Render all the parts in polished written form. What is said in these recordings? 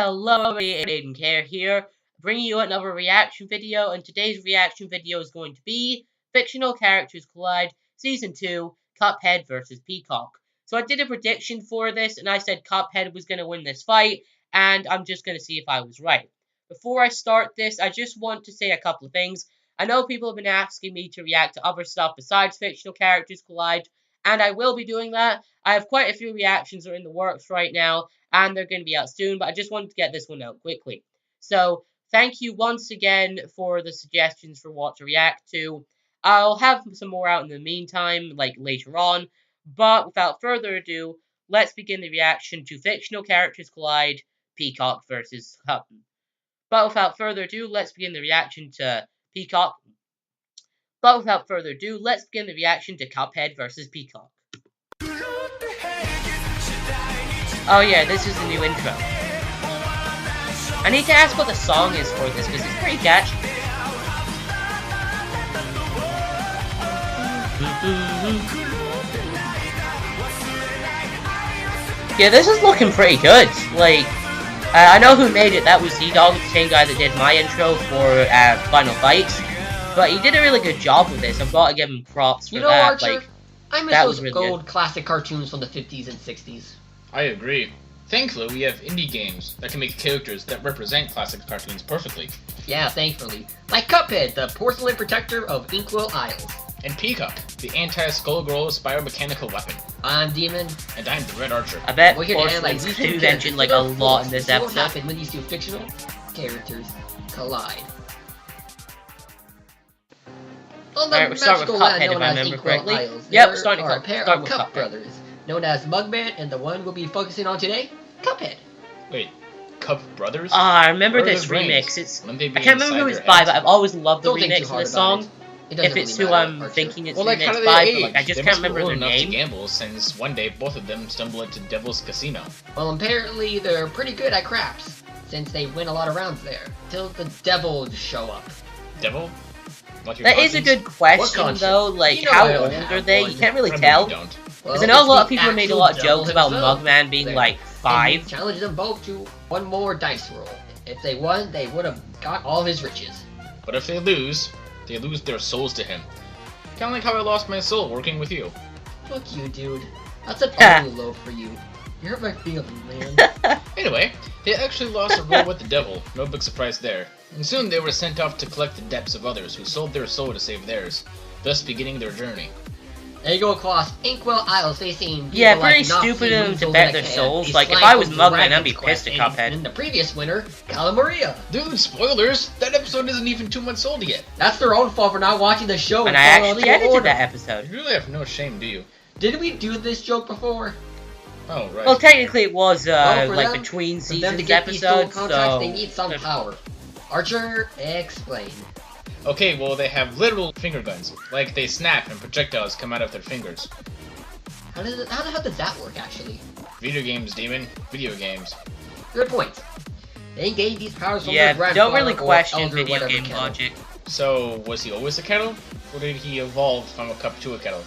Hello, Aiden Care here, bringing you another reaction video, and today's reaction video is going to be Fictional Characters Collide, Season 2, Cuphead vs. Peacock. So I did a prediction for this, and I said Cuphead was going to win this fight, and I'm just going to see if I was right. Before I start this, I just want to say a couple of things. I know people have been asking me to react to other stuff besides Fictional Characters Collide, and I will be doing that. I have quite a few reactions that are in the works right now, and they're going to be out soon, but I just wanted to get this one out quickly. So, thank you once again for the suggestions for what to react to. I'll have some more out in the meantime, like later on, but without further ado, let's begin the reaction to Fictional Characters Collide, Peacock vs. Cuphead. But without further ado, let's begin the reaction to Peacock. But without further ado, let's begin the reaction to Cuphead vs. Peacock. Oh yeah, this is the new intro. I need to ask what the song is for this, because it's pretty catchy. Yeah, this is looking pretty good. Like, I know who made it. That was Z-Dog, the same guy that did my intro for Final Fights. But he did a really good job with this. I've got to give him props for that. Archer, like, I miss those really gold classic cartoons from the 50s and 60s. I agree. Thankfully, we have indie games that can make characters that represent classic cartoons perfectly. Yeah, thankfully. Like Cuphead, the porcelain protector of Inkwell Isles. And Peacock, the anti-Skullgirl biomechanical weapon. I'm Demon. And I'm the Red Archer. I bet Porcelain's do mention like a lot in this episode. What happened when these two fictional characters collide? On the Alright, we'll start with Cuphead if I remember correctly. Yep, starting with a pair of Cup brothers, known as Mugman, and the one we'll be focusing on today, Cuphead. Wait, Cup Brothers? I remember this remix. I can't remember who it's by, but I've always loved the remix of this song. If it's who I'm thinking it's remixed by, but like, I just can't remember their name. To gamble, since one day both of them stumble into Devil's Casino. Well, apparently they're pretty good at craps, since they win a lot of rounds there, till the devils show up. Devil? That is a good question, though. Like, how old are they? You can't really tell. Because I know a lot of people have made a lot of jokes about Mugman being like 5. Challenge them both to one more dice roll. If they won, they would have got all his riches. But if they lose their souls to him. Kinda like how I lost my soul working with you. Fuck you, dude. That's an ugly low for you. You hurt my feelings, man. Anyway, they actually lost a roll with the devil. No big surprise there. And soon they were sent off to collect the debts of others who sold their soul to save theirs, thus beginning their journey. They go across Inkwell Isles facing pretty like stupid of them to bet their souls. Like, if I was Mugman, I'd be pissed at Cuphead. And the previous winner, Calamaria. Dude, spoilers! That episode isn't even 2 months old yet. That's their own fault for not watching the show. And I actually edited that episode. You really have no shame, do you? Didn't we do this joke before? Oh, right. Well, technically it was, like, them, between seasons them to get episodes, so... They need some power. Archer, explain. Okay, well, they have literal finger guns. Like, they snap and projectiles come out of their fingers. How does that work, actually? Video games, Demon. Video games. Good point. They gained these powers from their grandfather don't really question elder, video game kettle. logic. So, was he always a kettle? Or did he evolve from a cup to a kettle?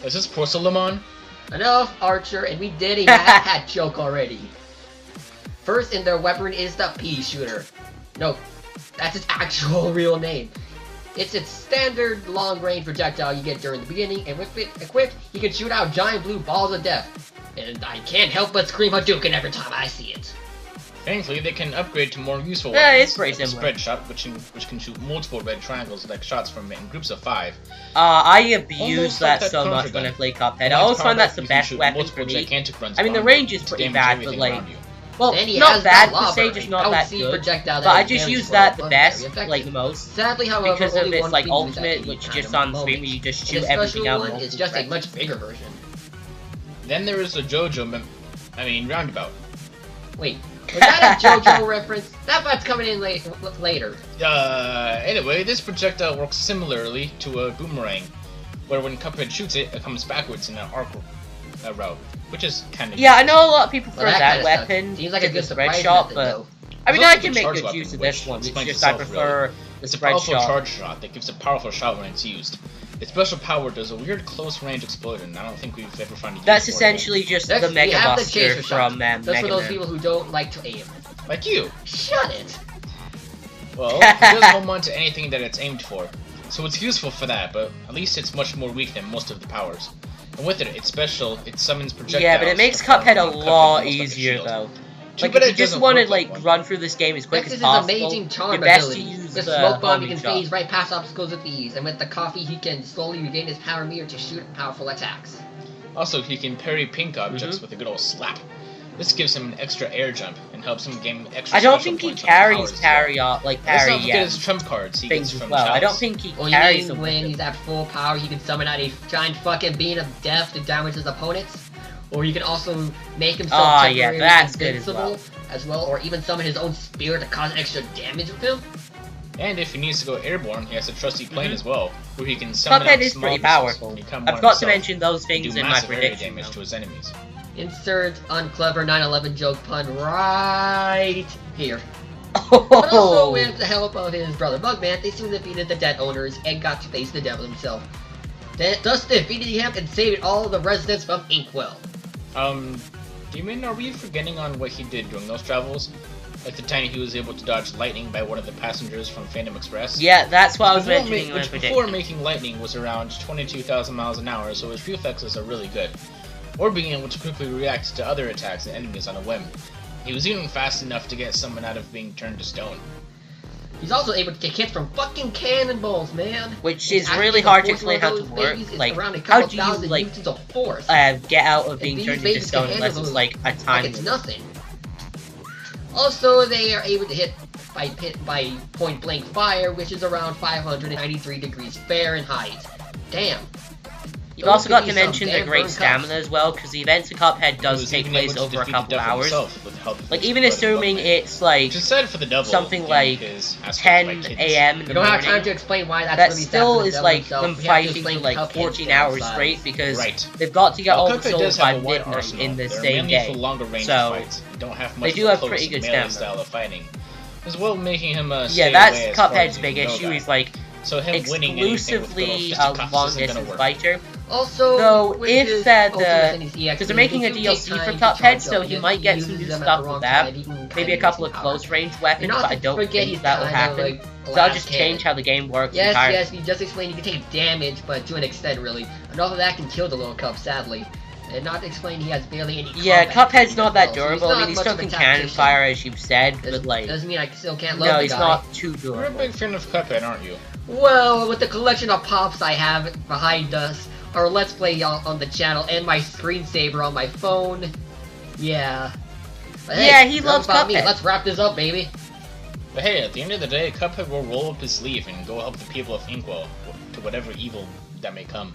Is this porcelain? Enough, Archer, and we did a Mad Hat joke already. First in their weapon is the pea shooter. No, that's its actual real name. It's its standard long-range projectile you get during the beginning, and with it equipped, you can shoot out giant blue balls of death. And I can't help but scream Hadouken every time I see it. Thankfully, they can upgrade to more useful weapons. Yeah, it's pretty like similar. Spread shot, which can shoot multiple red triangles like shots from in groups of 5. I abuse that so much when I play Cuphead. I always find that's the best weapon for me. I mean, the range is pretty bad, but like... Well, not bad per se, just not that good. But I just use that the best, like the most. Sadly, however, because of its like ultimate, which is just on screen where you just shoot everything out. It's just a much bigger version. Then there is a roundabout. Wait, was that a JoJo reference? That part's coming in later. Anyway, this projectile works similarly to a boomerang, where when Cuphead shoots it, it comes backwards in an arc route. Which is kind of... Yeah, I know a lot of people prefer that weapon seems like a good spread shot, but... I mean, I can make good use of this one, it's just I prefer the spread shot. It's a powerful charge shot that gives a powerful shot when it's used. Its special power does a weird close-range explosion. I don't think we've ever found it. That's essentially just the Mega Buster from Mega Man. That's for those people who don't like to aim. Like you. Shut it! Well, it doesn't hold on to anything that it's aimed for. So it's useful for that, but at least it's much more weak than most of the powers. And with it, it's special, it summons projectiles. Yeah, but it makes Cuphead a lot easier, though. Like, if you just want to, like, run through this game as quick as possible, amazing charm you're best to ability. use With the smoke bomb, he homing can shot. phase right past obstacles with ease, and with the coffee, he can slowly regain his power meter to shoot powerful attacks. Also, he can parry pink objects with a good old slap. This gives him an extra air jump and helps him gain extra. I don't special think he points on carries powers as parry well. off, like Let's parry not forget his trump cards he things gets as from well. I don't Chalice. think he Well, carries you them. mean when he's at full power, he can summon out a giant fucking beam of death to damage his opponents? Or he can also make himself temporarily that's good invincible as well, or even summon his own spirit to cause extra damage with him? And if he needs to go airborne, he has a trusty plane as well, where he can summon Cuphead out is small pretty missiles powerful. when he come I on forgot to himself mention those and things do in my massive area prediction. damage to his enemies. Insert unclever 9/11 joke pun right here. Oh. But also, with the help of his brother Bugman, they soon defeated the debt owners and got to face the devil himself. Thus defeating him and saving all the residents from Inkwell. Demon, are we forgetting on what he did during those travels? Like the time he was able to dodge lightning by one of the passengers from Phantom Express? Yeah, that's what I was Before mentioning in my which prediction. before making lightning was around 22,000 miles an hour, so his reflexes are really good. Or being able to quickly react to other attacks and enemies on a whim. He was even fast enough to get someone out of being turned to stone. He's also able to take hits from fucking cannonballs, man. Which It's is really actually hard to the explain force how of to those work. babies is Like, around a how couple do you, thousand like, newtons of force. get out of being these turned into babies stone can unless handle it's those like a like time it's limit. nothing. Also, they are able to hit by point blank fire, which is around 593 degrees Fahrenheit. Damn. You've Those also could got be to some mention damn their great burn stamina cups. as well, because the events of Cuphead He does was take even able place to over a defeat the couple devil hours. himself with the help of Like, his even brother assuming Bugman. it's like Which is sad for the devil. something being like his aspect 10 by kids. a.m. in We the don't have time morning, to explain why that's that really sad still for the is devil like himself. them We have to fighting for explain like Cuphead's 14 hours downside. straight, because Right. they've got to get While all the Cuphead souls does by have a wide midnight arsenal, in the they're same mainly for day. longer range So, fights. They don't have much they do of a have close pretty good melee stamina. style of fighting, as well making him Yeah, stay that's away as far Cuphead's as he big can go issue. back. He's like So him winning anything with exclusively little a fisticuffs long isn't gonna distance work. fighter. Also, Though, with if his the- ultimate and his EX, because they're making a he do DLC take for time to Cuphead, charge so up, he and might if get he some new uses them at stuff the with wrong that. time, he can Maybe kinda a couple waste of his close power. range weapons, And not but I to don't forget think he's that will kinda happen. like So I'll glass just cannon. change how the game works Yes, entirely. yes, you just explained you can take damage, but to an extent, really. And all of that can kill the little Cup, sadly. And not to explain he has barely any Yeah, combat Cuphead's speed not as that well, so durable. I mean, not he much still of a can cannon tactician. fire, as you've said, but like, Doesn't mean I still can't love no, the he's guy. not too You're a durable. big fan of Cuphead, aren't you? Well, with the collection of pops I have behind us, our Let's Play on the channel, and my screensaver on my phone, yeah. But hey, Yeah, he enough loves about me. Cuphead. Let's wrap this up, baby. But hey, at the end of the day, Cuphead will roll up his sleeve and go help the people of Inkwell to whatever evil that may come.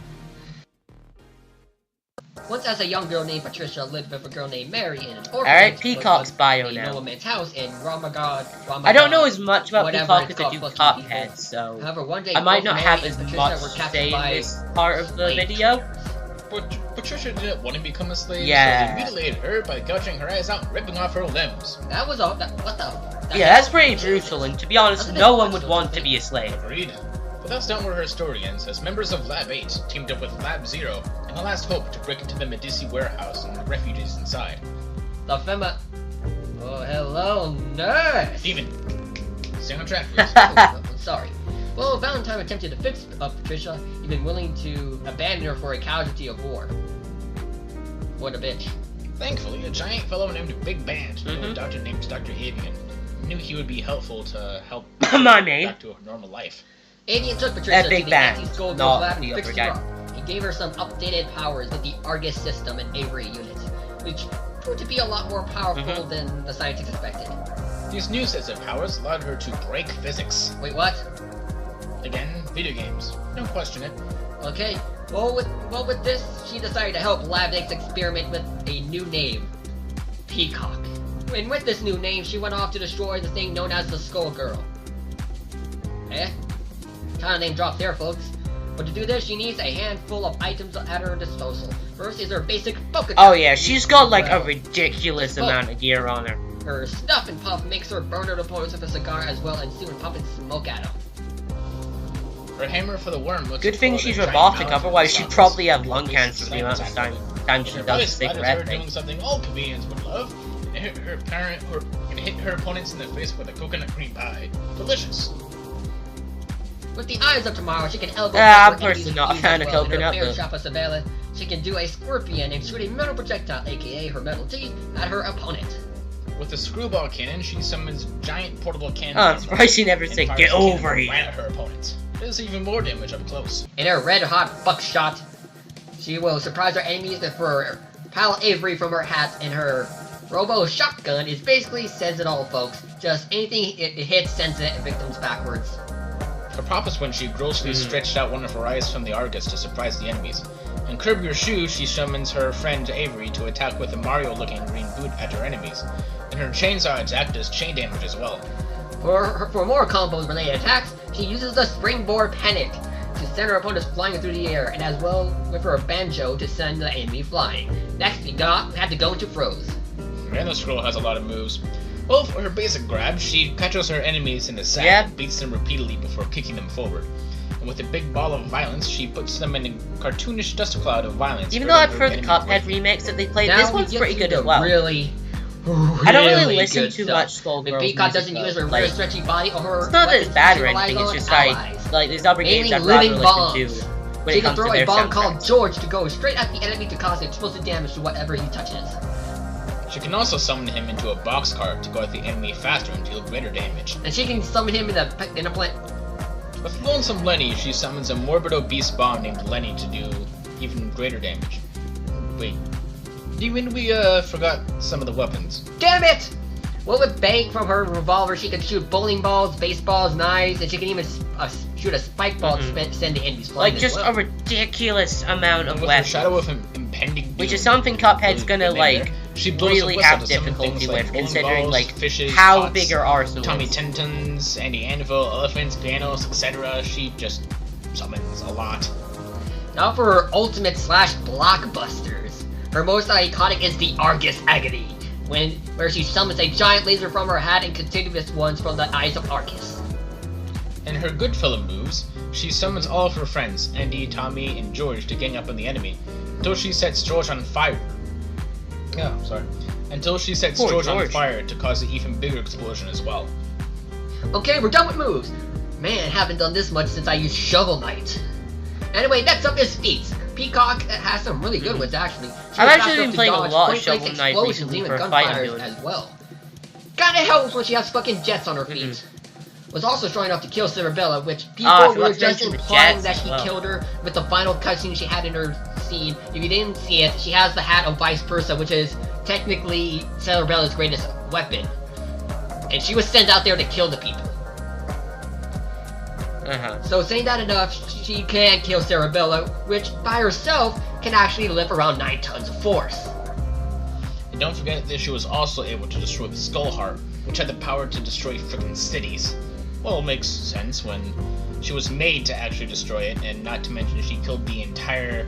Once as a young girl named Patricia lived with a girl named Mary in an orphanage. Alright, Peacock's was bio a now. nobleman's house in Ramagod. I don't know as much about whatever Peacock it's as I do called, Cuphead, so However, one day I might both not Mary have and as Patricia much were to captured say in by this part of the slaves. video. But Patricia didn't want to become a slave, Yeah. so they mutilated her by gouging her eyes out and ripping off her limbs. That was all. What the? Yeah, that's pretty brutal, and to be honest, no one would want to be a slave. Agreed. But that's not where her story ends, as members of Lab 8 teamed up with Lab 0 and the last hope to break into the Medici warehouse and the refugees inside. The Fema. Oh, hello, nurse. Demon, stay on track, please. Oh, sorry. Well, Valentine attempted to fix Patricia, even willing to abandon her for a casualty of war. What a bitch. Thankfully, a giant fellow named Big Band, a doctor named Dr. Avian, knew he would be helpful to help My man. back to a normal life. Avian took Patricia to Big the Bang, anti-skull not lab the and fixed other her guy. up. He gave her some updated powers with the Argus system and Avery units, which proved to be a lot more powerful than the scientists expected. These new sets of powers allowed her to break physics. Wait, what? Again, video games. Don't question it. Okay. Well, with this, she decided to help Lab 8's experiment with a new name, Peacock. And with this new name, she went off to destroy the thing known as the Skull Girl. Eh? Kind of name drop there, folks. But to do this, she needs a handful of items at her disposal. First is her basic focus. Oh yeah, she's got like a ridiculous amount of gear on her. Her Stuff and Puff makes her burn her opponents with a cigar as well and soon pump and smoke at them. Her hammer for the worm looks Good thing full of she's a giant robotic, mouth otherwise with she'd sockets. probably have lung Basic cancer the design amount of attack. time she Her does the voice splattered cigarette her thing. doing something all comedians would love. And her and hit her opponents in the face with a coconut cream pie. Delicious. With the eyes of tomorrow, she can elbow I'm personally not a fan of coconut, but... but... She can do a scorpion and shoot a metal projectile, aka her metal teeth, at her opponent. With a screwball cannon, she summons giant portable cannon. I'm surprised she never said, "Get over here!" Right at her opponent. Does even more damage up close. In her red-hot buckshot, she will surprise her enemies with her pal Avery from her hat, and her robo shotgun is basically says it all, folks. Just anything it hits sends the victims backwards. Her prop is when she grossly stretched out one of her eyes from the Argus to surprise the enemies. In Curb Your Shoe, she summons her friend Avery to attack with a Mario-looking green boot at her enemies. And her chainsaw attack does chain damage as well. For more combo-related attacks, she uses the Springboard Panic to send her opponents flying through the air, and as well with her banjo to send the enemy flying. Next, we had to go into Froze. And the scroll has a lot of moves. Well, for her basic grab, she catches her enemies in the sack and beats them repeatedly before kicking them forward. And with a big ball of violence, she puts them in a cartoonish dust cloud of violence. Even though I prefer the Cuphead remix that they played, now this one's pretty good as well. Really I don't really listen to much Skullgirls Peacock music, doesn't use her like, stretchy body or her... It's not that it's bad or anything, it's just like there's other games I'd rather listen to when she it comes can throw to a their bomb soundtracks. called George to go straight at the enemy to cause explosive damage to whatever he touches. She can also summon him into a boxcar to go at the enemy faster and deal greater damage. And she can summon him in a plant. With Lonesome Lenny, she summons a morbid obese bomb named Lenny to do even greater damage. Wait, do you mean we forgot some of the weapons? Damn it! Well, with Bang from her revolver, she can shoot bowling balls, baseballs, knives, and she can even shoot a spike ball to send the enemies flying. Like just a ridiculous amount of with weapons. Her shadow of impending doom, Which is something Cuphead's gonna like she blows really a whistle have to summon difficulty things with, like bowling considering balls, like fishes, how pots, big her arsenal Tommy is. Tentons, Andy Anvil, elephants, pianos, etc. She just summons a lot. Now for her ultimate / blockbusters. Her most iconic is the Argus Agony, where she summons a giant laser from her hat and continuous ones from the eyes of Argus. In her Goodfellow moves, she summons all of her friends, Andy, Tommy, and George, to gang up on the enemy, until she sets George on fire. Until she sets George on fire to cause an even bigger explosion as well. Okay, we're done with moves. Man, haven't done this much since I used Shovel Knight. Anyway, next up is feats. Peacock has some really good ones, actually. I've actually been playing a lot of Shovel Knight recently for fighting building as well. Kinda helps when she has fucking jets on her feet. Was also strong enough to kill Cerebella, which people were just implying that she killed her with the final cutscene she had in her scene. If you didn't see it, she has the hat of Vice Versa, which is technically Cerebella's greatest weapon. And she was sent out there to kill the people. So saying that enough, she can kill Cerebella, which by herself can actually lift around 9 tons of force. And don't forget that she was also able to destroy the Skull Heart, which had the power to destroy frickin' cities. Well, it makes sense when she was made to actually destroy it, and not to mention she killed the entire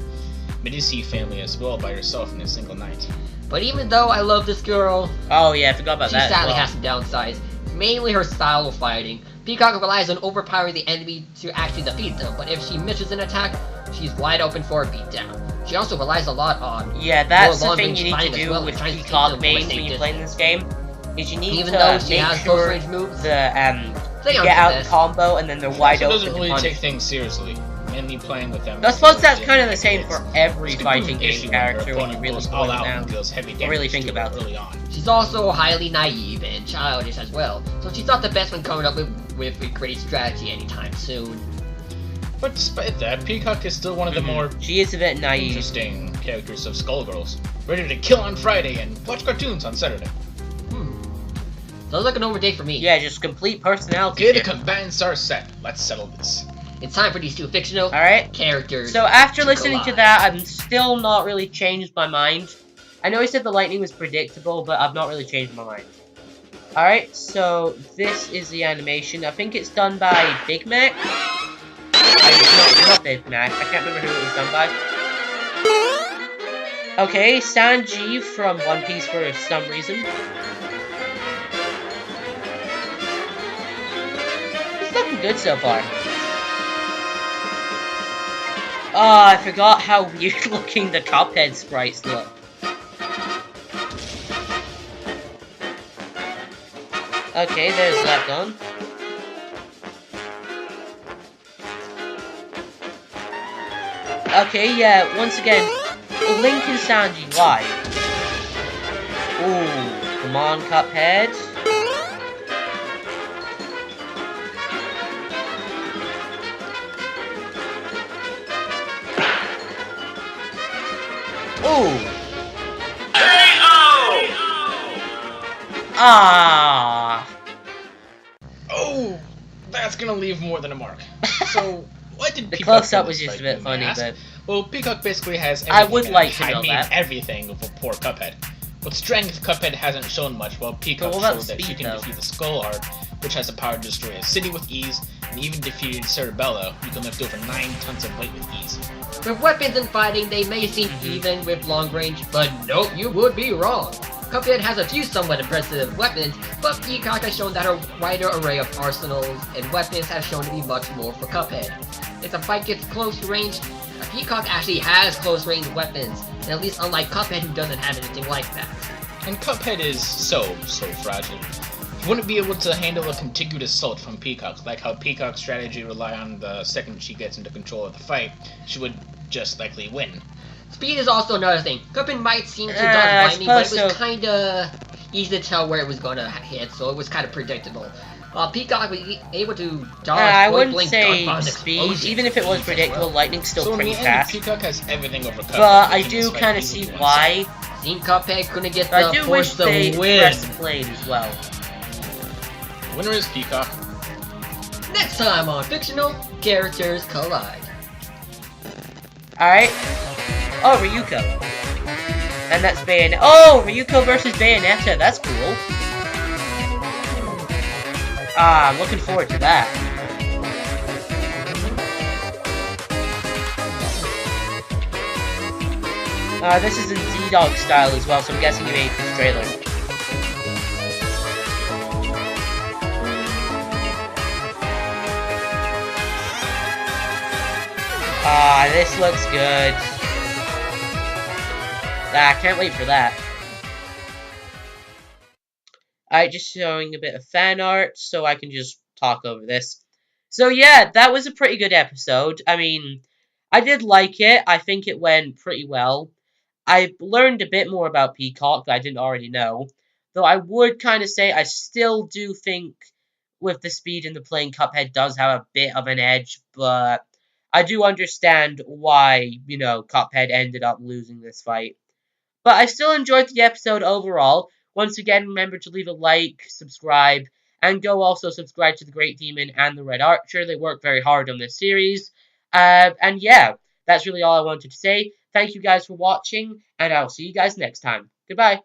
Medici family as well by herself in a single night. But even though I love this girl, oh yeah, I forgot about that. She sadly has some downsides, mainly her style of fighting. Peacock relies on overpowering the enemy to actually defeat them, but if she misses an attack, she's wide open for a beatdown. She also relies a lot on that's the thing you need to do with Peacock mains when you're playing this game, is you need to make sure the get out the combo and then they're wide open. She doesn't really take things seriously, mainly playing with them. I suppose that's kind of the same for every fighting game character when you really boil it down or really think about it. She's also highly naive and childish as well, so she's not the best when coming up with a great strategy anytime soon. But despite that, Peacock is still one of the more she is a bit naive, interesting characters of Skullgirls, ready to kill on Friday and watch cartoons on Saturday. Sounds like an over day for me. Yeah, just complete personality. Okay, the combatants are set. Let's settle this. It's time for these two fictional characters. So after listening to that, I'm still not really changed my mind. I know I said the lightning was predictable, but I've not really changed my mind. Alright, so this is the animation. I think it's done by Big Mac. Not Big Mac. I can't remember who it was done by. Okay, Sanji from One Piece for some reason. It's looking good so far. Oh, I forgot how weird looking the Cuphead sprites look. Okay, there's that done. Okay, yeah, once again, Link and Sanji, why? Ooh, come on, Cuphead. Ooh. Ah. Oh, that's gonna leave more than a mark. So, what did The Peacock close-up do was this just a fight, bit you may funny, ask? but Well, Peacock basically has everything. I would like to I know mean that. everything for poor Cuphead. With strength, Cuphead hasn't shown much, while Peacock what about showed that she speed, can though? defeat the Skull Heart, which has the power to destroy a city with ease, and even defeated Cerebello, who can lift over 9 tons of weight with ease. With weapons and fighting, they may seem even with long range, but nope, you would be wrong. Cuphead has a few somewhat impressive weapons, but Peacock has shown that her wider array of arsenals and weapons has shown to be much more for Cuphead. If the fight gets close range, Peacock actually has close range weapons, and at least unlike Cuphead who doesn't have anything like that. And Cuphead is so fragile. He wouldn't be able to handle a contiguous assault from Peacock, like how Peacock's strategy rely on the second she gets into control of the fight, she would just likely win. Speed is also another thing. Cuphead might seem to dodge I blindly, but it suppose was so. kinda easy to tell where it was gonna hit, so it was kinda predictable. Peacock was able to dodge I point wouldn't blank say gunfire speed, explosions even if it was as predictable, well. lightning's still So in pretty the end, fast. Peacock has everything over Cuphead. But I making this do fight kind of easily see one-sided. why. Seeing Cuphead couldn't get But I the do wish force to they win. pressed the plane as well. Winner is Peacock. Next time on Fictional Characters Collide. Alright. Oh, Ryuko. And that's Bayonetta. Oh, Ryuko versus Bayonetta. That's cool. I'm looking forward to that. This is in Z-Dog style as well, so I'm guessing you made this trailer. This looks good. I can't wait for that. Alright, just showing a bit of fan art, so I can just talk over this. So yeah, that was a pretty good episode. I mean, I did like it. I think it went pretty well. I learned a bit more about Peacock that I didn't already know. Though I would kind of say I still do think with the speed in the plane, Cuphead does have a bit of an edge, but I do understand why, Cuphead ended up losing this fight. But I still enjoyed the episode overall. Once again, remember to leave a like, subscribe, and go also subscribe to the Great Demon and the Red Archer. They work very hard on this series. And yeah, that's really all I wanted to say. Thank you guys for watching, and I'll see you guys next time. Goodbye.